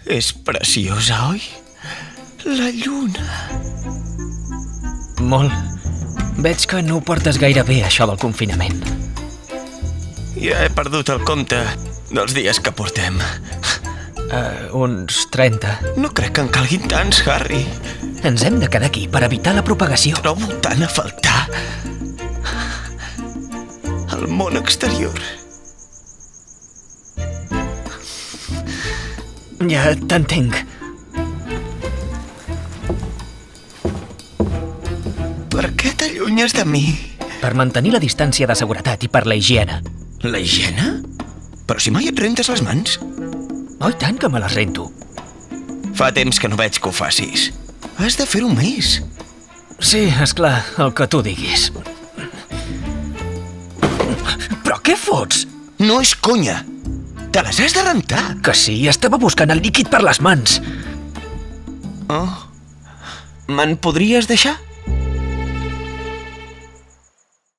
És preciosa, oi? La lluna. Molt. Veig que no ho portes gaire bé, això del confinament. Ja he perdut el compte dels dies que portem. Uns 30. No crec que en calguin tants, Harry. Ens hem de quedar aquí per evitar la propagació. Trobo tant a faltar el món exterior. Ja t'entenc. Per què t'allunyes de mi? Per mantenir la distància de seguretat i per la higiene. La higiene? Però si mai et rentes les mans. Oh, i tant que me les rento. Fa temps que no veig que ho facis. Has de fer-ho més. Sí, és clar, el que tu diguis. Però què fots? No és conya. Te les has de rentar. Que sí, estava buscant el líquid per les mans. Oh. Me'n podries deixar?